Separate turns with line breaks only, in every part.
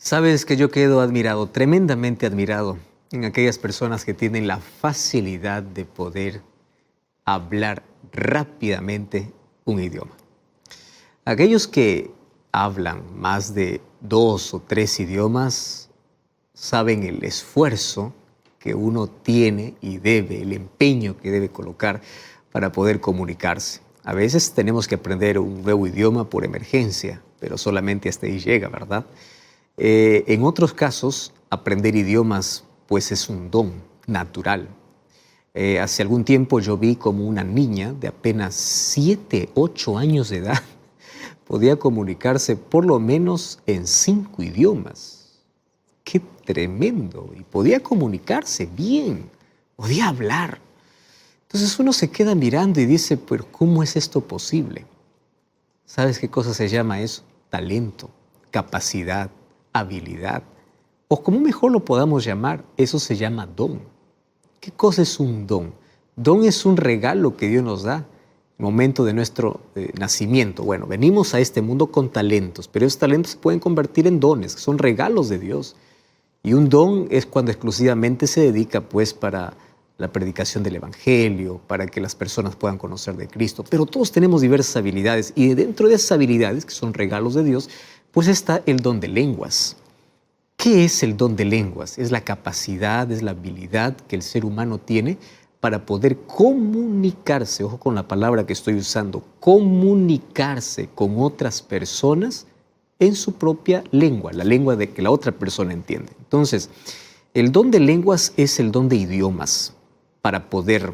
Sabes que yo quedo admirado, tremendamente admirado, en aquellas personas que tienen la facilidad de poder hablar rápidamente un idioma. Aquellos que hablan más de 2 o 3 idiomas saben el esfuerzo que uno tiene y debe, el empeño que debe colocar para poder comunicarse. A veces tenemos que aprender un nuevo idioma por emergencia, pero solamente hasta ahí llega, ¿verdad? En otros casos, aprender idiomas pues es un don natural. Hace algún tiempo yo vi como una niña de apenas 7, 8 años de edad podía comunicarse por lo menos en 5 idiomas. ¡Qué tremendo! Y podía comunicarse bien, podía hablar. Entonces uno se queda mirando y dice, pero ¿cómo es esto posible? ¿Sabes qué cosa se llama eso? Talento, capacidad, habilidad, o como mejor lo podamos llamar, eso se llama don. ¿Qué cosa es un don? Don es un regalo que Dios nos da en el momento de nuestro nacimiento. Bueno, venimos a este mundo con talentos, pero esos talentos se pueden convertir en dones, que son regalos de Dios. Y un don es cuando exclusivamente se dedica pues para la predicación del Evangelio, para que las personas puedan conocer de Cristo. Pero todos tenemos diversas habilidades y dentro de esas habilidades, que son regalos de Dios, pues está el don de lenguas. ¿Qué es el don de lenguas? Es la capacidad, es la habilidad que el ser humano tiene para poder comunicarse, ojo con la palabra que estoy usando, comunicarse con otras personas en su propia lengua, la lengua de que la otra persona entiende. Entonces, el don de lenguas es el don de idiomas para poder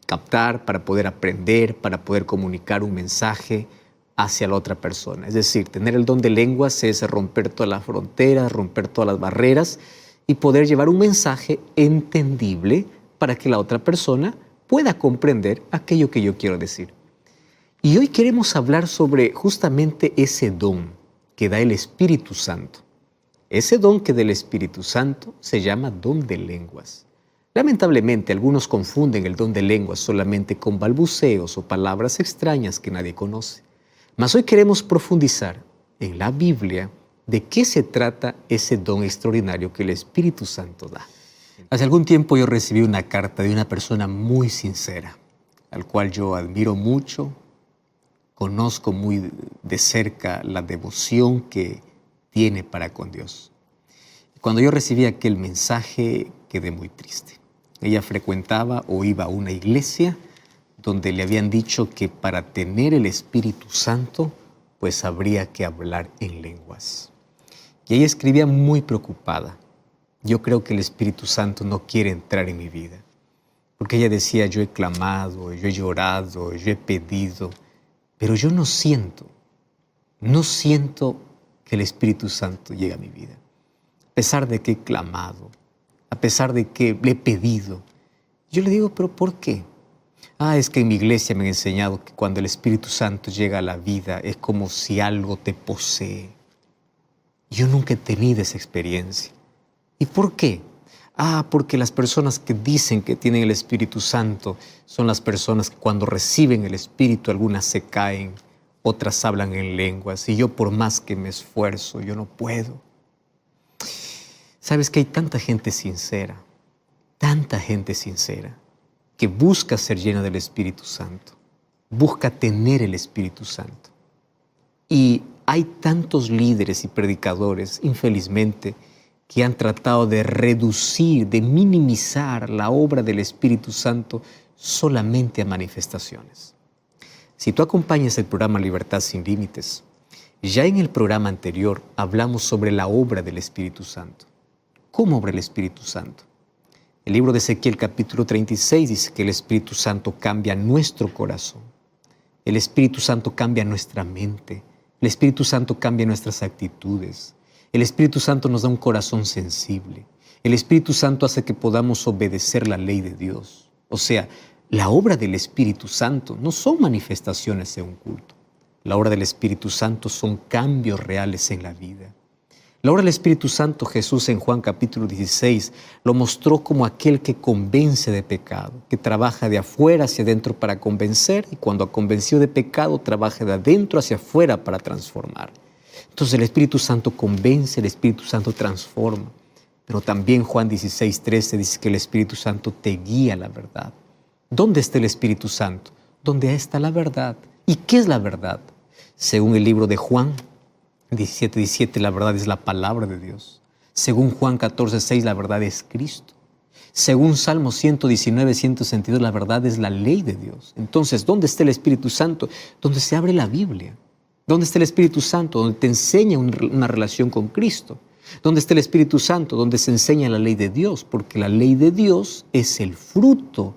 captar, para poder aprender, para poder comunicar un mensaje hacia la otra persona. Es decir, tener el don de lenguas es romper todas las fronteras, romper todas las barreras y poder llevar un mensaje entendible para que la otra persona pueda comprender aquello que yo quiero decir. Y hoy queremos hablar sobre justamente ese don que da el Espíritu Santo. Ese don que da el Espíritu Santo se llama don de lenguas. Lamentablemente, algunos confunden el don de lenguas solamente con balbuceos o palabras extrañas que nadie conoce. Mas hoy queremos profundizar en la Biblia de qué se trata ese don extraordinario que el Espíritu Santo da. Hace algún tiempo yo recibí una carta de una persona muy sincera, al cual yo admiro mucho, conozco muy de cerca la devoción que tiene para con Dios. Cuando yo recibí aquel mensaje quedé muy triste. Ella frecuentaba o iba a una iglesia donde le habían dicho que para tener el Espíritu Santo, pues habría que hablar en lenguas. Y ella escribía muy preocupada. Yo creo que el Espíritu Santo no quiere entrar en mi vida. Porque ella decía, yo he clamado, yo he llorado, yo he pedido, pero yo no siento que el Espíritu Santo llegue a mi vida. A pesar de que he clamado, a pesar de que le he pedido. Yo le digo, ¿pero por qué? Es que en mi iglesia me han enseñado que cuando el Espíritu Santo llega a la vida es como si algo te posee. Yo nunca he tenido esa experiencia. ¿Y por qué? Porque las personas que dicen que tienen el Espíritu Santo son las personas que cuando reciben el Espíritu, algunas se caen, otras hablan en lenguas, y yo por más que me esfuerzo, yo no puedo. ¿Sabes que hay tanta gente sincera que busca ser llena del Espíritu Santo, busca tener el Espíritu Santo? Y hay tantos líderes y predicadores, infelizmente, que han tratado de reducir, de minimizar la obra del Espíritu Santo solamente a manifestaciones. Si tú acompañas el programa Libertad Sin Límites, ya en el programa anterior hablamos sobre la obra del Espíritu Santo. ¿Cómo obra el Espíritu Santo? El libro de Ezequiel capítulo 36 dice que el Espíritu Santo cambia nuestro corazón. El Espíritu Santo cambia nuestra mente. El Espíritu Santo cambia nuestras actitudes. El Espíritu Santo nos da un corazón sensible. El Espíritu Santo hace que podamos obedecer la ley de Dios. O sea, la obra del Espíritu Santo no son manifestaciones de un culto. La obra del Espíritu Santo son cambios reales en la vida. La obra del Espíritu Santo, Jesús en Juan capítulo 16 lo mostró como aquel que convence de pecado, que trabaja de afuera hacia adentro para convencer, y cuando convenció de pecado, trabaja de adentro hacia afuera para transformar. Entonces el Espíritu Santo convence, el Espíritu Santo transforma. Pero también Juan 16:13 dice que el Espíritu Santo te guía a la verdad. ¿Dónde está el Espíritu Santo? Donde está la verdad. ¿Y qué es la verdad? Según el libro de Juan 17:17, la verdad es la palabra de Dios. Según Juan 14:6, la verdad es Cristo. Según Salmo 119:162, la verdad es la ley de Dios. Entonces, ¿dónde está el Espíritu Santo? Donde se abre la Biblia. ¿Dónde está el Espíritu Santo? Donde te enseña una relación con Cristo. ¿Dónde está el Espíritu Santo? Donde se enseña la ley de Dios, porque la ley de Dios es el fruto,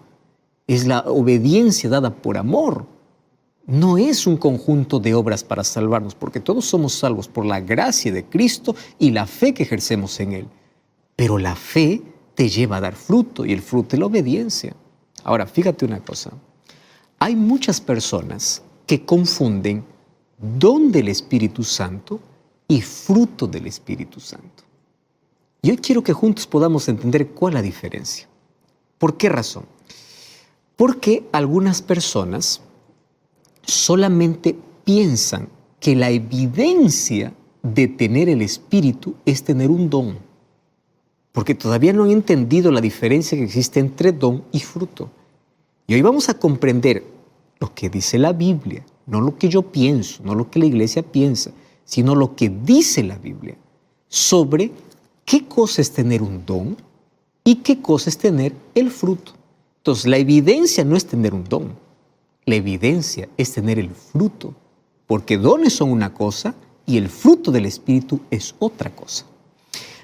es la obediencia dada por amor. No es un conjunto de obras para salvarnos, porque todos somos salvos por la gracia de Cristo y la fe que ejercemos en Él. Pero la fe te lleva a dar fruto, y el fruto es la obediencia. Ahora, fíjate una cosa. Hay muchas personas que confunden don del Espíritu Santo y fruto del Espíritu Santo. Y hoy quiero que juntos podamos entender cuál es la diferencia. ¿Por qué razón? Porque algunas personas solamente piensan que la evidencia de tener el Espíritu es tener un don, porque todavía no han entendido la diferencia que existe entre don y fruto. Y hoy vamos a comprender lo que dice la Biblia, no lo que yo pienso, no lo que la iglesia piensa, sino lo que dice la Biblia sobre qué cosa es tener un don y qué cosa es tener el fruto. Entonces, la evidencia no es tener un don, la evidencia es tener el fruto, porque dones son una cosa y el fruto del Espíritu es otra cosa.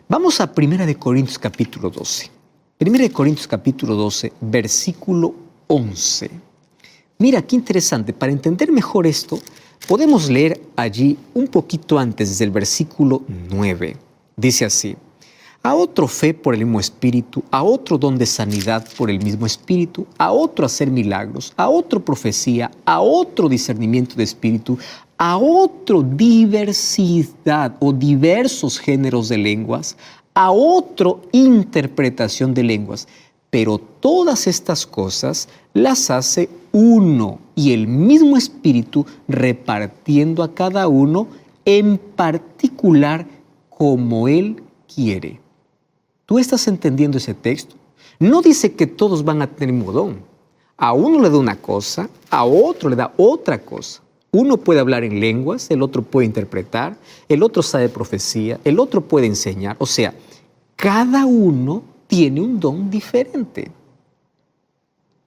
Vamos a 1 Corintios capítulo 12. 1 Corintios capítulo 12, versículo 11. Mira, qué interesante. Para entender mejor esto, podemos leer allí un poquito antes, desde el versículo 9. Dice así: a otro fe por el mismo Espíritu, a otro don de sanidad por el mismo Espíritu, a otro hacer milagros, a otro profecía, a otro discernimiento de espíritu, a otro diversidad o diversos géneros de lenguas, a otro interpretación de lenguas. Pero todas estas cosas las hace uno y el mismo Espíritu, repartiendo a cada uno en particular como Él quiere. ¿Tú estás entendiendo ese texto? No dice que todos van a tener el mismo don. A uno le da una cosa, a otro le da otra cosa. Uno puede hablar en lenguas, el otro puede interpretar, el otro sabe profecía, el otro puede enseñar. O sea, cada uno tiene un don diferente.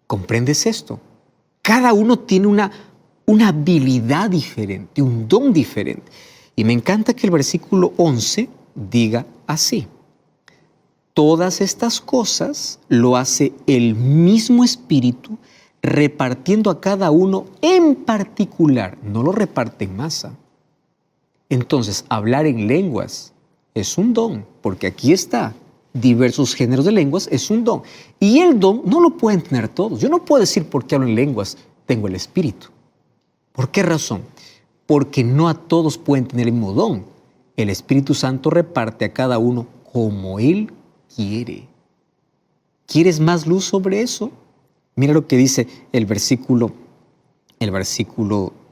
¿Comprendes esto? Cada uno tiene una habilidad diferente, un don diferente. Y me encanta que el versículo 11 diga así: todas estas cosas lo hace el mismo Espíritu, repartiendo a cada uno en particular, no lo reparte en masa. Entonces, hablar en lenguas es un don, porque aquí está, diversos géneros de lenguas es un don. Y el don no lo pueden tener todos. Yo no puedo decir porque hablo en lenguas, tengo el Espíritu. ¿Por qué razón? Porque no a todos pueden tener el mismo don. El Espíritu Santo reparte a cada uno como Él quiere. ¿Quieres más luz sobre eso? Mira lo que dice el versículo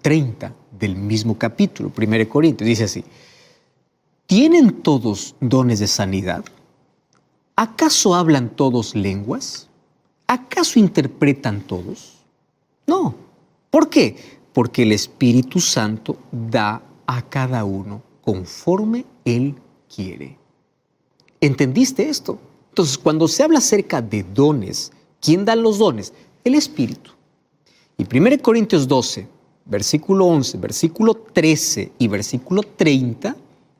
30 del mismo capítulo, 1 Corintios. Dice así: ¿tienen todos dones de sanidad? ¿Acaso hablan todos lenguas? ¿Acaso interpretan todos? No. ¿Por qué? Porque el Espíritu Santo da a cada uno conforme Él quiere. ¿Entendiste esto? Entonces, cuando se habla acerca de dones, ¿quién da los dones? El Espíritu. Y 1 Corintios 12, versículo 11, versículo 13 y versículo 30,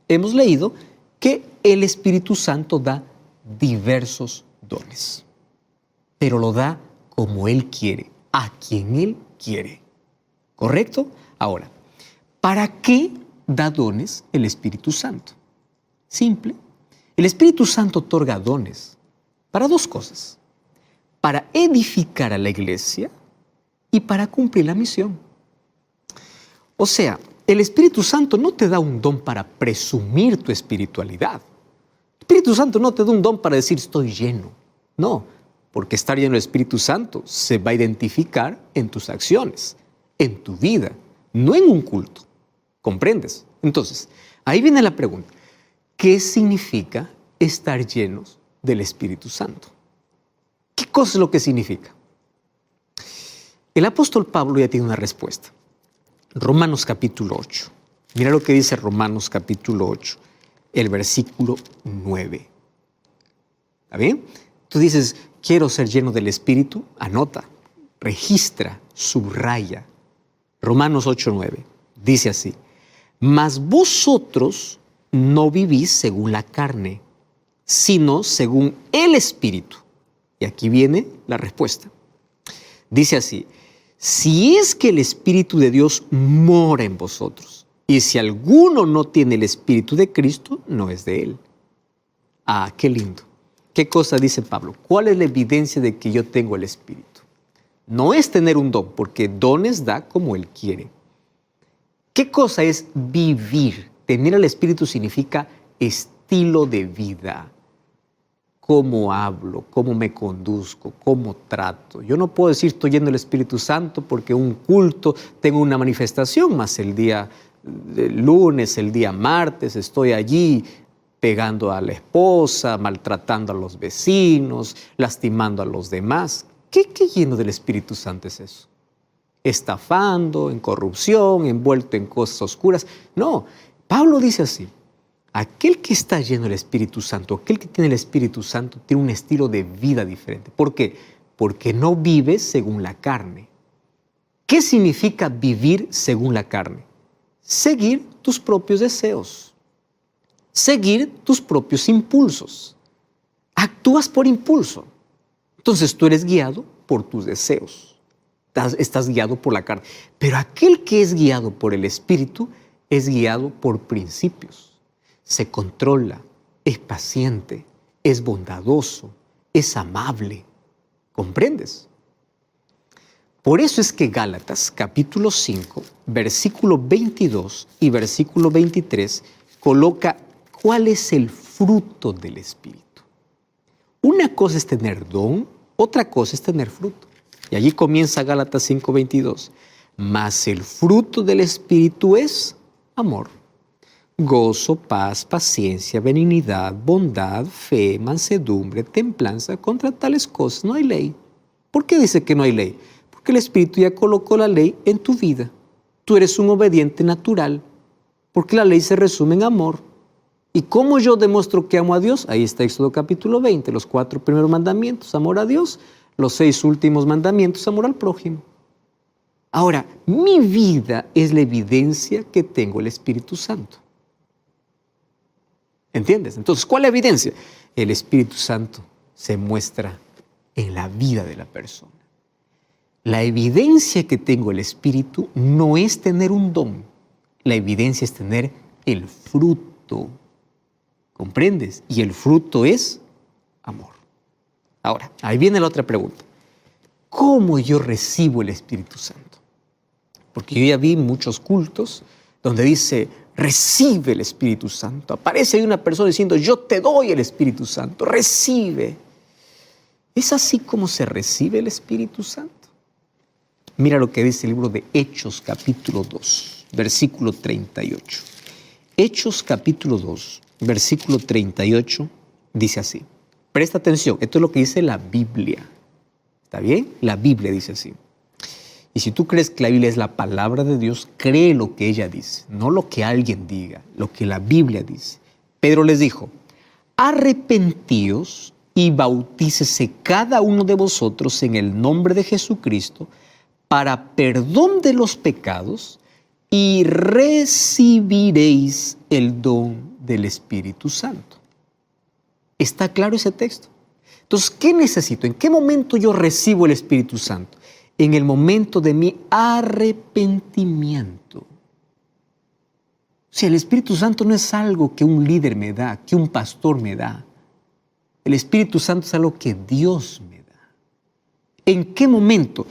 hemos leído que el Espíritu Santo da diversos dones. Pero lo da como Él quiere, a quien Él quiere. ¿Correcto? Ahora, ¿para qué da dones el Espíritu Santo? Simple. El Espíritu Santo otorga dones para dos cosas: para edificar a la iglesia y para cumplir la misión. O sea, el Espíritu Santo no te da un don para presumir tu espiritualidad. El Espíritu Santo no te da un don para decir estoy lleno. No, porque estar lleno del Espíritu Santo se va a identificar en tus acciones, en tu vida, no en un culto. ¿Comprendes? Entonces, Ahí viene la pregunta. ¿Qué significa estar llenos del Espíritu Santo? ¿Qué cosa es lo que significa? El apóstol Pablo ya tiene una respuesta. Romanos capítulo 8. Mira lo que dice Romanos capítulo 8, el versículo 9. ¿Está bien? Tú dices, quiero ser lleno del Espíritu. Anota, registra, subraya. Romanos 8, 9. Dice así. Mas vosotros no vivís según la carne, sino según el Espíritu. Y aquí viene la respuesta. Dice así, si es que el Espíritu de Dios mora en vosotros, y si alguno no tiene el Espíritu de Cristo, no es de él. Ah, qué lindo. ¿Qué cosa dice Pablo? ¿Cuál es la evidencia de que yo tengo el Espíritu? No es tener un don, porque dones da como él quiere. ¿Qué cosa es vivir? Tener el Espíritu significa estilo de vida. Cómo hablo, cómo me conduzco, cómo trato. Yo no puedo decir estoy lleno del Espíritu Santo porque un culto tengo una manifestación, más el día lunes, el día martes estoy allí pegando a la esposa, maltratando a los vecinos, lastimando a los demás. ¿Qué lleno del Espíritu Santo es eso? Estafando, en corrupción, envuelto en cosas oscuras. No, Pablo dice así. Aquel que está lleno del Espíritu Santo, aquel que tiene el Espíritu Santo, tiene un estilo de vida diferente. ¿Por qué? Porque no vive según la carne. ¿Qué significa vivir según la carne? Seguir tus propios deseos. Seguir tus propios impulsos. Actúas por impulso. Entonces tú eres guiado por tus deseos. Estás guiado por la carne. Pero aquel que es guiado por el Espíritu es guiado por principios. Se controla, es paciente, es bondadoso, es amable. ¿Comprendes? Por eso es que Gálatas capítulo 5, versículo 22 y versículo 23 coloca cuál es el fruto del Espíritu. Una cosa es tener don, otra cosa es tener fruto. Y allí comienza Gálatas 5, 22. Mas el fruto del Espíritu es amor, gozo, paz, paciencia, benignidad, bondad, fe, mansedumbre, templanza. Contra tales cosas no hay ley. ¿Por qué dice que no hay ley? Porque el Espíritu ya colocó la ley en tu vida. Tú eres un obediente natural, porque la ley se resume en amor. ¿Y cómo yo demuestro que amo a Dios? Ahí está Éxodo capítulo 20, los 4 primeros mandamientos, amor a Dios, los 6 últimos mandamientos, amor al prójimo. Ahora, mi vida es la evidencia que tengo el Espíritu Santo. ¿Entiendes? Entonces, ¿cuál es la evidencia? El Espíritu Santo se muestra en la vida de la persona. La evidencia que tengo el Espíritu no es tener un don. La evidencia es tener el fruto. ¿Comprendes? Y el fruto es amor. Ahora, ahí viene la otra pregunta. ¿Cómo yo recibo el Espíritu Santo? Porque yo ya vi muchos cultos donde dice, recibe el Espíritu Santo. Aparece ahí una persona diciendo, yo te doy el Espíritu Santo, recibe. ¿Es así como se recibe el Espíritu Santo? Mira lo que dice el libro de Hechos capítulo 2, versículo 38. Hechos capítulo 2, versículo 38, dice así. Presta atención, esto es lo que dice la Biblia. ¿Está bien? La Biblia dice así. Y si tú crees que la Biblia es la palabra de Dios, cree lo que ella dice, no lo que alguien diga, lo que la Biblia dice. Pedro les dijo, arrepentíos y bautícese cada uno de vosotros en el nombre de Jesucristo para perdón de los pecados y recibiréis el don del Espíritu Santo. ¿Está claro ese texto? Entonces, ¿qué necesito? ¿En qué momento yo recibo el Espíritu Santo? En el momento de mi arrepentimiento. O sea, el Espíritu Santo no es algo que un líder me da, que un pastor me da. El Espíritu Santo es algo que Dios me da. ¿En qué momento?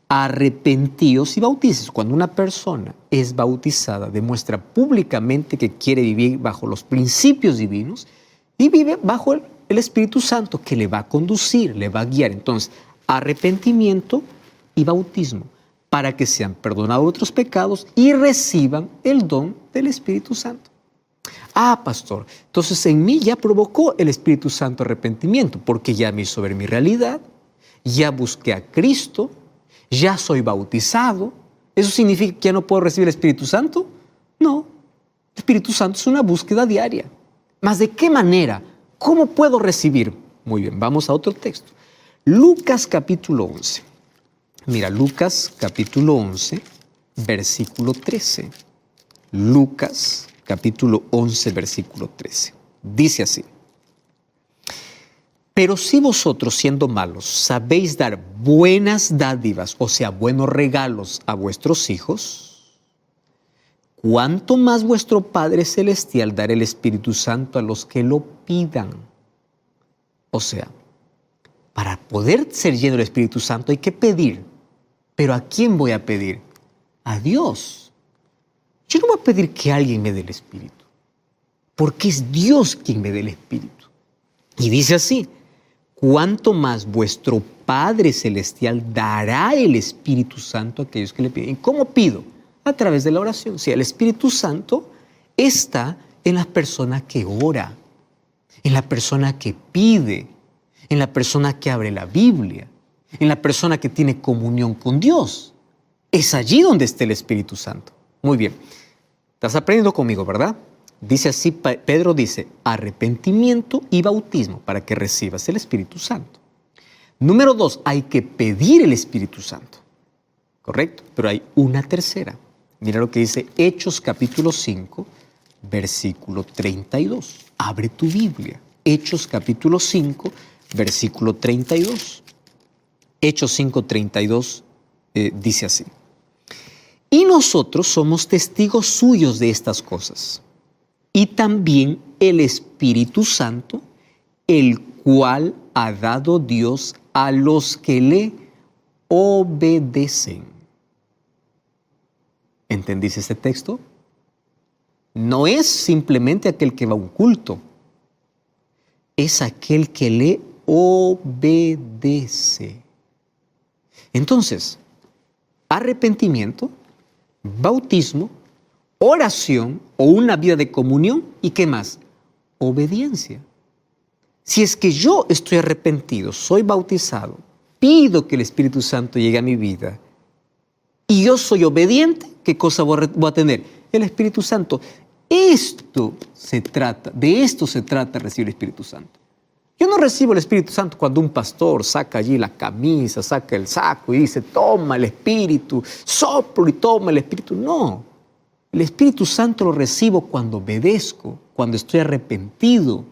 Arrepentíos y bautíceos. Cuando una persona es bautizada, demuestra públicamente que quiere vivir bajo los principios divinos y vive bajo el Espíritu Santo que le va a conducir, le va a guiar. Entonces, arrepentimiento y bautismo para que sean perdonados otros pecados y reciban el don del Espíritu Santo. Ah, pastor, entonces en mí ya provocó el Espíritu Santo arrepentimiento, porque ya me hizo ver mi realidad, ya busqué a Cristo, ya soy bautizado. ¿Eso significa que ya no puedo recibir el Espíritu Santo? No, el Espíritu Santo es una búsqueda diaria. ¿Mas de qué manera? ¿Cómo puedo recibir? Muy bien, vamos a otro texto. Lucas capítulo 11. Mira, Lucas capítulo 11, versículo 13. Lucas capítulo 11, versículo 13. Dice así: pero si vosotros, siendo malos, sabéis dar buenas dádivas, o sea, buenos regalos a vuestros hijos, ¿cuánto más vuestro Padre Celestial dará el Espíritu Santo a los que lo pidan? O sea, para poder ser lleno del Espíritu Santo hay que pedir. ¿Pero a quién voy a pedir? A Dios. Yo no voy a pedir que alguien me dé el Espíritu, porque es Dios quien me dé el Espíritu. Y dice así: cuánto más vuestro Padre Celestial dará el Espíritu Santo a aquellos que le piden. ¿Y cómo pido? A través de la oración. Sí, el Espíritu Santo está en la persona que ora, en la persona que pide, en la persona que abre la Biblia, en la persona que tiene comunión con Dios. Es allí donde está el Espíritu Santo. Muy bien. Estás aprendiendo conmigo, ¿verdad? Dice así, Pedro dice, arrepentimiento y bautismo para que recibas el Espíritu Santo. Número 2, hay que pedir el Espíritu Santo. ¿Correcto? Pero hay una tercera. Mira lo que dice Hechos capítulo 5, versículo 32. Abre tu Biblia. Hechos capítulo 5, versículo 32. Hechos 5, 32 dice así: y nosotros somos testigos suyos de estas cosas, y también el Espíritu Santo, el cual ha dado Dios a los que le obedecen. ¿Entendiste este texto? No es simplemente aquel que va a un culto, es aquel que le obedece. Entonces, arrepentimiento, bautismo, oración o una vida de comunión, ¿y qué más? Obediencia. Si es que yo estoy arrepentido, soy bautizado, pido que el Espíritu Santo llegue a mi vida y yo soy obediente, ¿qué cosa voy a tener? El Espíritu Santo. De esto se trata recibir el Espíritu Santo. Yo no recibo el Espíritu Santo cuando un pastor saca allí la camisa, saca el saco y dice, toma el Espíritu, soplo y toma el Espíritu. No, el Espíritu Santo lo recibo cuando obedezco, cuando estoy arrepentido,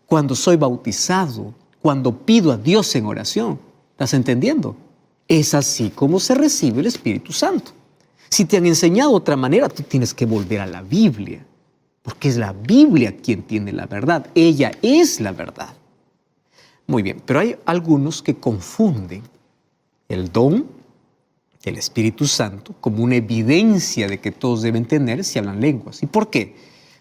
cuando soy bautizado, cuando pido a Dios en oración. ¿Estás entendiendo? Es así como se recibe el Espíritu Santo. Si te han enseñado de otra manera, tú tienes que volver a la Biblia, porque es la Biblia quien tiene la verdad. Ella es la verdad. Muy bien, pero hay algunos que confunden el don del Espíritu Santo como una evidencia de que todos deben tener si hablan lenguas. ¿Y por qué?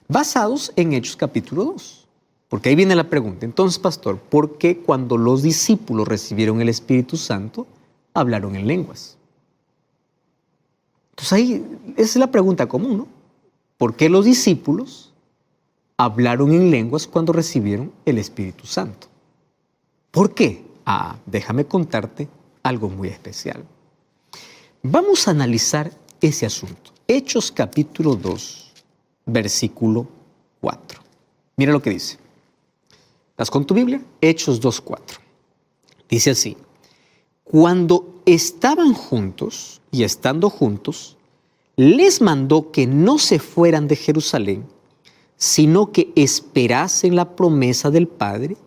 Basados en Hechos capítulo 2. Porque ahí viene la pregunta. Entonces, pastor, ¿por qué cuando los discípulos recibieron el Espíritu Santo hablaron en lenguas? Entonces ahí, esa es la pregunta común, ¿no? ¿Por qué los discípulos hablaron en lenguas cuando recibieron el Espíritu Santo? ¿Por qué? Déjame contarte algo muy especial. Vamos a analizar ese asunto. Hechos capítulo 2, versículo 4. Mira lo que dice. ¿Estás con tu Biblia? Hechos 2, 4. Dice así: cuando estaban juntos y estando juntos, les mandó que no se fueran de Jerusalén, sino que esperasen la promesa del Padre,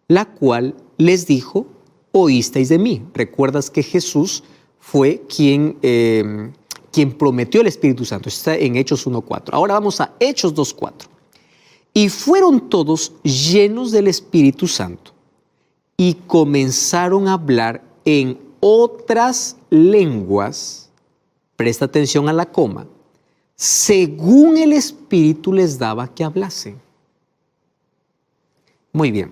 la cual les dijo, oísteis de mí. ¿Recuerdas que Jesús fue quien prometió el Espíritu Santo? Está en Hechos 1:4. Ahora vamos a Hechos 2:4. Y fueron todos llenos del Espíritu Santo y comenzaron a hablar en otras lenguas, presta atención a la coma, según el Espíritu les daba que hablasen. Muy bien.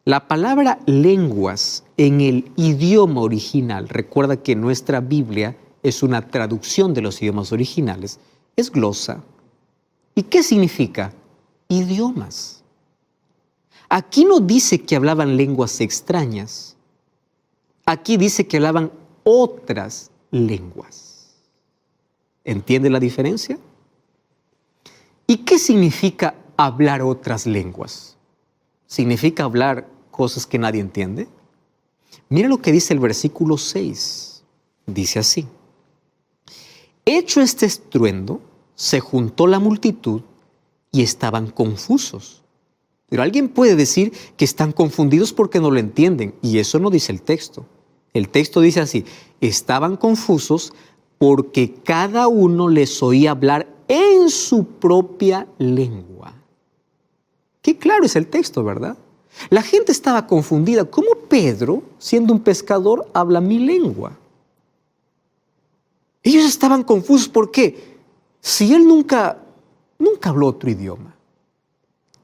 La palabra lenguas en el idioma original, recuerda que nuestra Biblia es una traducción de los idiomas originales, es glosa. ¿Y qué significa? idiomas. Aquí no dice que hablaban lenguas extrañas. Aquí dice que hablaban otras lenguas. ¿Entiende la diferencia? ¿Y qué significa hablar otras lenguas? ¿Significa hablar cosas que nadie entiende? Mira lo que dice el versículo 6. Dice así: hecho este estruendo, se juntó la multitud y estaban confusos. Pero alguien puede decir que están confundidos porque no lo entienden, y eso no dice el texto. El texto dice así: estaban confusos porque cada uno les oía hablar en su propia lengua. Qué claro es el texto, ¿verdad? La gente estaba confundida. ¿Cómo Pedro, siendo un pescador, habla mi lengua? Ellos estaban confusos. ¿Por qué? Si él nunca habló otro idioma.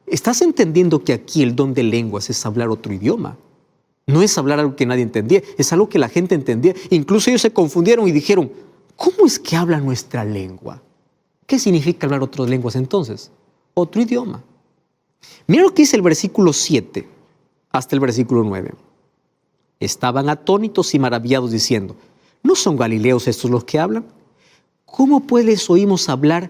¿Estás entendiendo que aquí el don de lenguas es hablar otro idioma? No es hablar algo que nadie entendía, es algo que la gente entendía. Incluso ellos se confundieron y dijeron: ¿cómo es que habla nuestra lengua? ¿Qué significa hablar otras lenguas entonces? Otro idioma. Mira lo que dice el versículo 7 hasta el versículo 9. Estaban atónitos y maravillados diciendo: ¿no son galileos estos los que hablan? ¿Cómo pues les oímos hablar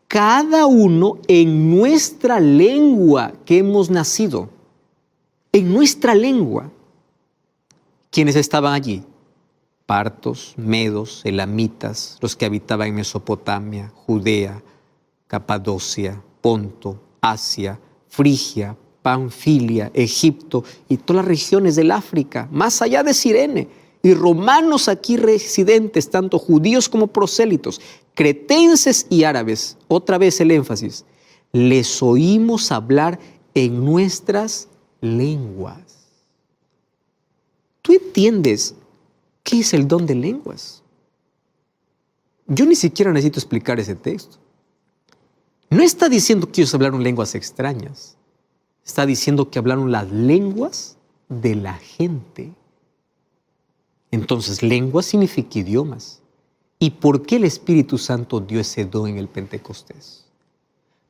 cada uno en nuestra lengua que hemos nacido? En nuestra lengua. ¿Quiénes estaban allí? Partos, medos, elamitas, los que habitaban en Mesopotamia, Judea, Capadocia, Ponto, Asia, Frigia, Panfilia, Egipto y todas las regiones del África, más allá de Cirene, y romanos aquí residentes, tanto judíos como prosélitos, cretenses y árabes. Otra vez el énfasis: les oímos hablar en nuestras lenguas. ¿Tú entiendes qué es el don de lenguas? Yo ni siquiera necesito explicar ese texto. No está diciendo que ellos hablaron lenguas extrañas. Está diciendo que hablaron las lenguas de la gente. Entonces, lengua significa idiomas. ¿Y por qué el Espíritu Santo dio ese don en el Pentecostés?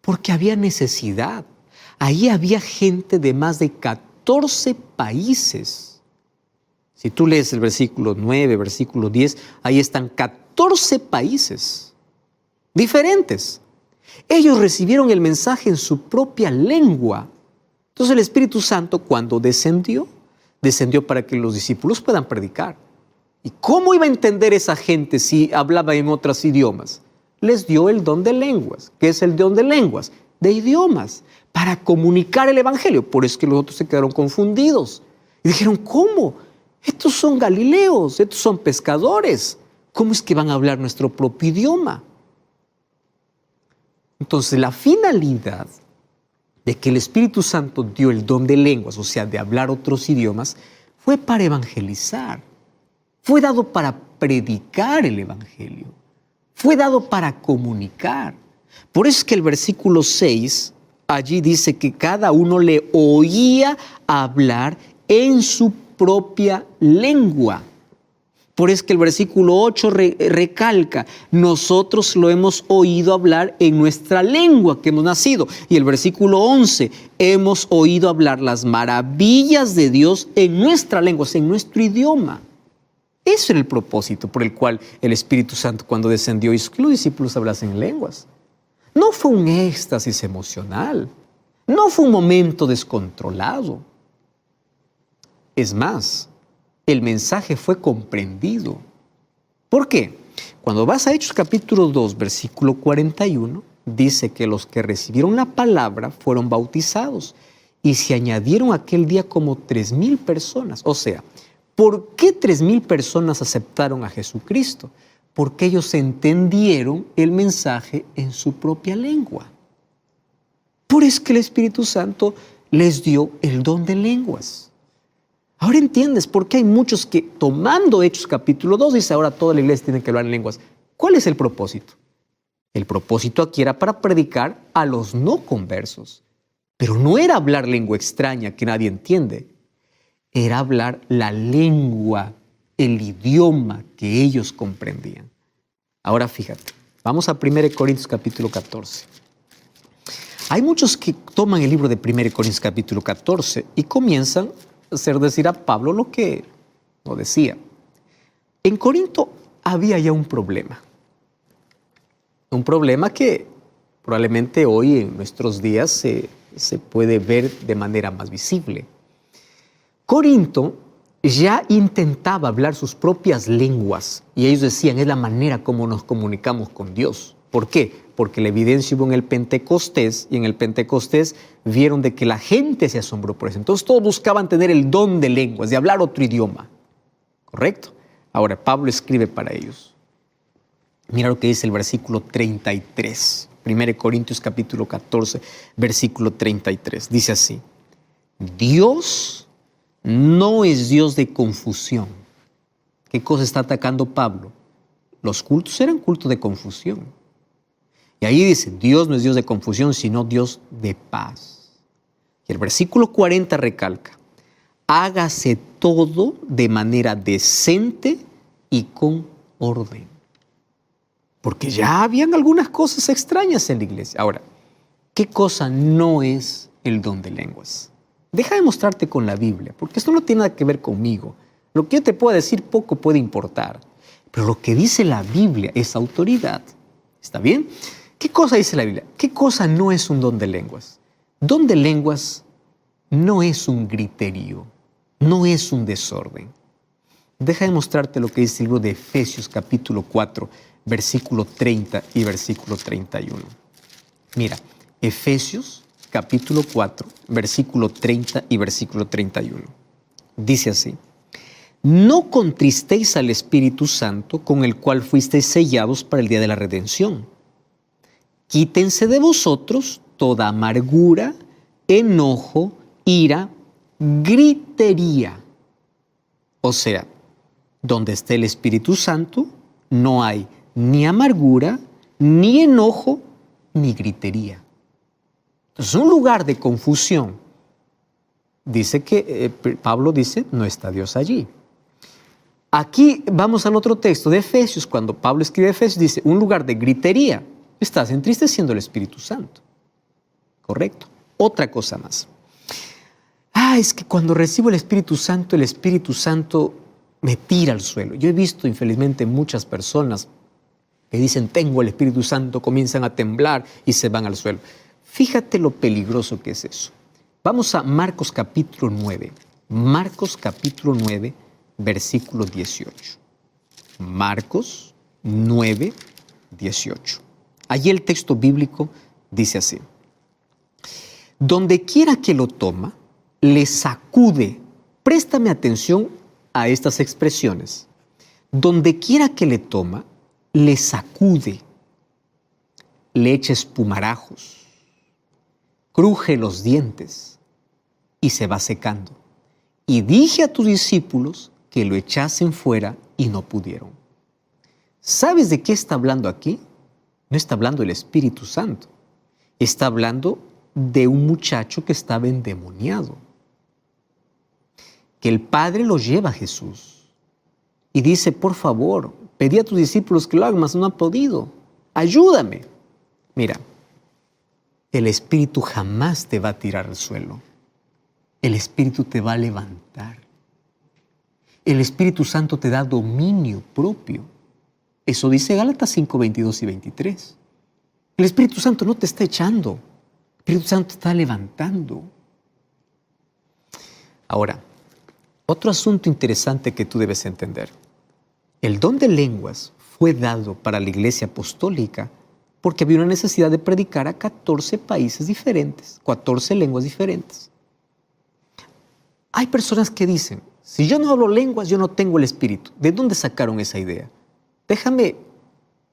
Porque había necesidad. Ahí había gente de más de 14 países. Si tú lees el versículo 9, versículo 10, ahí están 14 países diferentes. Ellos recibieron el mensaje en su propia lengua. Entonces el Espíritu Santo, cuando descendió para que los discípulos puedan predicar. ¿Y cómo iba a entender esa gente si hablaba en otros idiomas? Les dio el don de lenguas. ¿Qué es el don de lenguas? De idiomas, para comunicar el Evangelio. Por eso que los otros se quedaron confundidos. Y dijeron: ¿cómo? Estos son galileos, estos son pescadores. ¿Cómo es que van a hablar nuestro propio idioma? Entonces, la finalidad de que el Espíritu Santo dio el don de lenguas, o sea, de hablar otros idiomas, fue para evangelizar. Fue dado para predicar el Evangelio. Fue dado para comunicar. Por eso es que el versículo 6, allí dice que cada uno le oía hablar en su propia lengua. Por eso es que el versículo 8 recalca: nosotros lo hemos oído hablar en nuestra lengua que hemos nacido. Y el versículo 11: hemos oído hablar las maravillas de Dios en nuestra lengua, en nuestro idioma. Eso era el propósito por el cual el Espíritu Santo, cuando descendió, hizo que los discípulos hablasen en lenguas. No fue un éxtasis emocional. No fue un momento descontrolado. Es más, el mensaje fue comprendido. ¿Por qué? Cuando vas a Hechos capítulo 2, versículo 41, dice que los que recibieron la palabra fueron bautizados y se añadieron aquel día como 3,000 personas. O sea, ¿por qué 3,000 personas aceptaron a Jesucristo? Porque ellos entendieron el mensaje en su propia lengua. Por eso que el Espíritu Santo les dio el don de lenguas. Ahora entiendes por qué hay muchos que, tomando Hechos capítulo 2, dice: ahora toda la iglesia tiene que hablar en lenguas. ¿Cuál es el propósito? El propósito aquí era para predicar a los no conversos. Pero no era hablar lengua extraña que nadie entiende. Era hablar la lengua, el idioma que ellos comprendían. Ahora fíjate, vamos a 1 Corintios capítulo 14. Hay muchos que toman el libro de 1 Corintios capítulo 14 y comienzan a hacer decir a Pablo lo que no decía. En Corinto había ya un problema que probablemente hoy en nuestros días se puede ver de manera más visible. Corinto ya intentaba hablar sus propias lenguas y ellos decían, es la manera como nos comunicamos con Dios. ¿Por qué? Porque la evidencia hubo en el Pentecostés y en el Pentecostés vieron de que la gente se asombró por eso. Entonces todos buscaban tener el don de lenguas, de hablar otro idioma. ¿Correcto? Ahora Pablo escribe para ellos. Mira lo que dice el versículo 33. 1 Corintios capítulo 14, versículo 33. Dice así, Dios no es Dios de confusión. ¿Qué cosa está atacando Pablo? Los cultos eran cultos de confusión. Y ahí dice, Dios no es Dios de confusión, sino Dios de paz. Y el versículo 40 recalca, hágase todo de manera decente y con orden. Porque ya habían algunas cosas extrañas en la iglesia. Ahora, ¿qué cosa no es el don de lenguas? Deja de mostrarte con la Biblia, porque esto no tiene nada que ver conmigo. Lo que yo te pueda decir poco puede importar. Pero lo que dice la Biblia es autoridad. ¿Está bien? ¿Qué cosa dice la Biblia? ¿Qué cosa no es un don de lenguas? Don de lenguas no es un griterío, no es un desorden. Deja de mostrarte lo que dice el libro de Efesios capítulo 4, versículo 30 y versículo 31. Mira, Efesios capítulo 4, versículo 30 y versículo 31. Dice así, no contristéis al Espíritu Santo con el cual fuisteis sellados para el día de la redención. Quítense de vosotros toda amargura, enojo, ira, gritería. O sea, donde esté el Espíritu Santo, no hay ni amargura, ni enojo, ni gritería. Entonces, un lugar de confusión. Dice que, Pablo dice, no está Dios allí. Aquí vamos al otro texto de Efesios. Cuando Pablo escribe Efesios, dice, un lugar de gritería. Estás entristeciendo al Espíritu Santo. ¿Correcto? Otra cosa más. Es que cuando recibo el Espíritu Santo me tira al suelo. Yo he visto, infelizmente, muchas personas que dicen, tengo el Espíritu Santo, comienzan a temblar y se van al suelo. Fíjate lo peligroso que es eso. Vamos a Marcos capítulo 9. Marcos capítulo 9, versículo 18. Marcos 9, 18. Allí el texto bíblico dice así. Donde quiera que lo toma, le sacude. Préstame atención a estas expresiones. Donde quiera que le toma, le sacude. Le echa espumarajos. Cruje los dientes y se va secando. Y dije a tus discípulos que lo echasen fuera y no pudieron. ¿Sabes de qué está hablando aquí? No está hablando del Espíritu Santo. Está hablando de un muchacho que estaba endemoniado. Que el Padre lo lleva a Jesús. Y dice, por favor, pedí a tus discípulos que lo hagan, mas no han podido. Ayúdame. Mira, el Espíritu jamás te va a tirar al suelo. El Espíritu te va a levantar. El Espíritu Santo te da dominio propio. Eso dice Gálatas 5, 22 y 23. El Espíritu Santo no te está echando. El Espíritu Santo te está levantando. Ahora, otro asunto interesante que tú debes entender. El don de lenguas fue dado para la Iglesia Apostólica porque había una necesidad de predicar a 14 países diferentes, 14 lenguas diferentes. Hay personas que dicen, si yo no hablo lenguas, yo no tengo el Espíritu. ¿De dónde sacaron esa idea? Déjame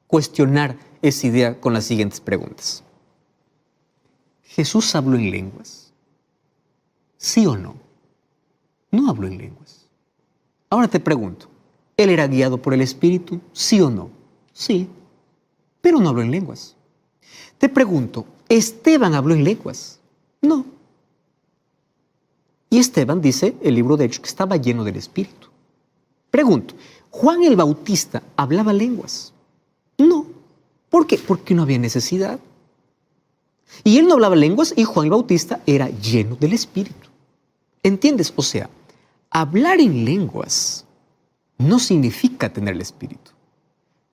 cuestionar esa idea con las siguientes preguntas. ¿Jesús habló en lenguas? ¿Sí o no? No habló en lenguas. Ahora te pregunto, ¿él era guiado por el Espíritu? ¿Sí o no? Sí, pero no habló en lenguas. Te pregunto, ¿Esteban habló en lenguas? No. Y Esteban dice, el libro de Hechos, que estaba lleno del Espíritu. Pregunto, ¿Juan el Bautista hablaba lenguas? No. ¿Por qué? Porque no había necesidad. Y él no hablaba lenguas y Juan el Bautista era lleno del Espíritu. ¿Entiendes? O sea, hablar en lenguas no significa tener el Espíritu.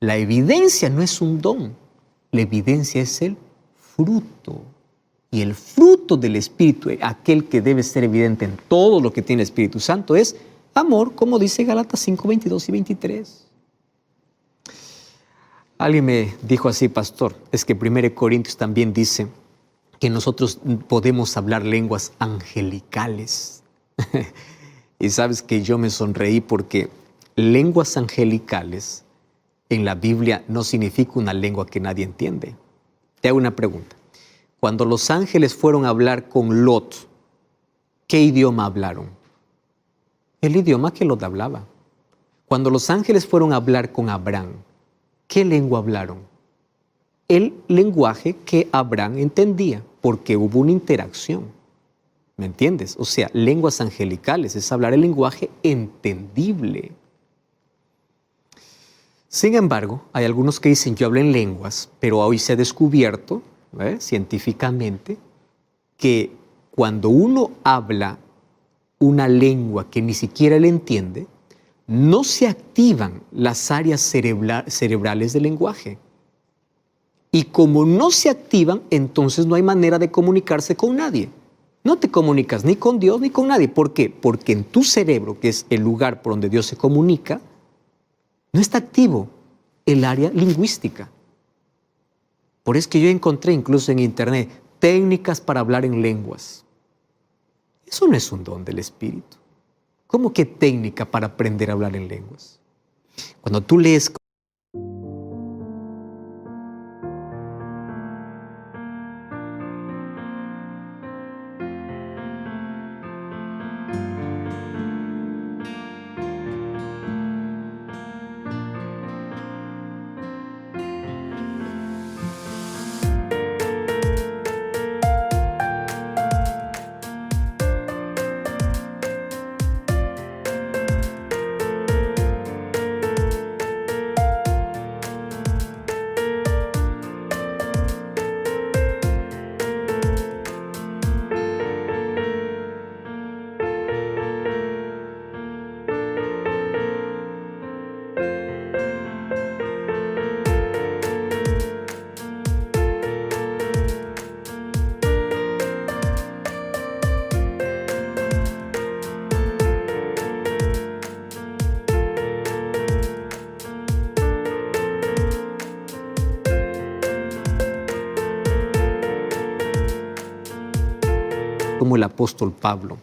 La evidencia no es un don, la evidencia es el fruto. Y el fruto del Espíritu, aquel que debe ser evidente en todo lo que tiene el Espíritu Santo, es amor, como dice Gálatas 5, 22 y 23. Alguien me dijo así, pastor, es que 1 Corintios también dice que nosotros podemos hablar lenguas angelicales. Y sabes que yo me sonreí porque lenguas angelicales en la Biblia no significa una lengua que nadie entiende. Te hago una pregunta. Cuando los ángeles fueron a hablar con Lot, ¿qué idioma hablaron? El idioma que Lot hablaba. Cuando los ángeles fueron a hablar con Abraham, ¿qué lengua hablaron? El lenguaje que Abraham entendía, porque hubo una interacción. ¿Me entiendes? O sea, lenguas angelicales es hablar el lenguaje entendible. Sin embargo, hay algunos que dicen, yo hablo en lenguas, pero hoy se ha descubierto científicamente que cuando uno habla una lengua que ni siquiera le entiende, no se activan las áreas cerebrales del lenguaje. Y como no se activan, entonces no hay manera de comunicarse con nadie. No te comunicas ni con Dios ni con nadie. ¿Por qué? Porque en tu cerebro, que es el lugar por donde Dios se comunica, no está activo el área lingüística. Por eso que yo encontré incluso en internet técnicas para hablar en lenguas. Eso no es un don del Espíritu. ¿Cómo que técnica para aprender a hablar en lenguas? Cuando tú lees como el apóstol Pablo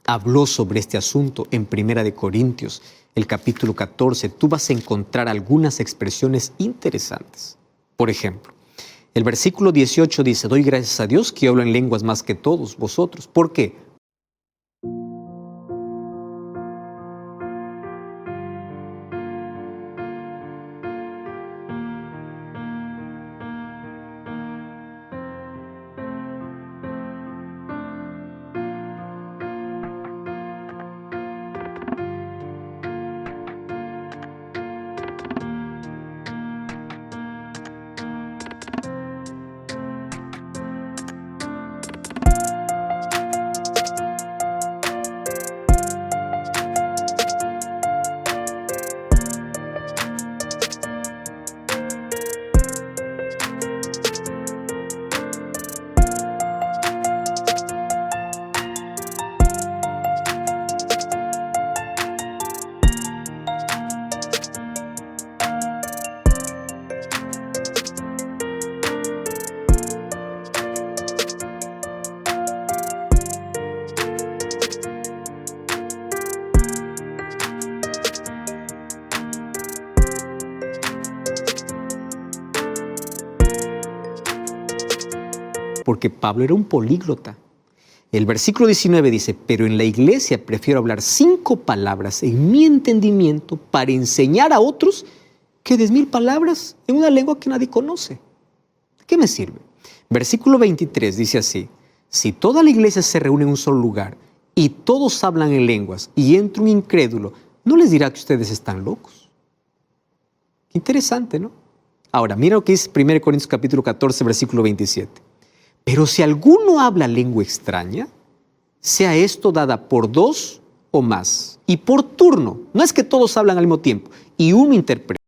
habló sobre este asunto en 1 Corintios, el capítulo 14, tú vas a encontrar algunas expresiones interesantes. Por ejemplo, el versículo 18 dice, doy gracias a Dios que hablo en lenguas más que todos vosotros. ¿Por qué? Porque Pablo era un políglota. El versículo 19 dice, pero en la iglesia prefiero hablar 5 palabras en mi entendimiento para enseñar a otros que 10,000 palabras en una lengua que nadie conoce. ¿De qué me sirve? Versículo 23 dice así, si toda la iglesia se reúne en un solo lugar y todos hablan en lenguas y entra un incrédulo, ¿no les dirá que ustedes están locos? Qué interesante, ¿no? Ahora, mira lo que dice 1 Corintios capítulo 14, versículo 27. Pero si alguno habla lengua extraña, sea esto dada por 2 o más, y por turno. No es que todos hablan al mismo tiempo, y uno interpreta.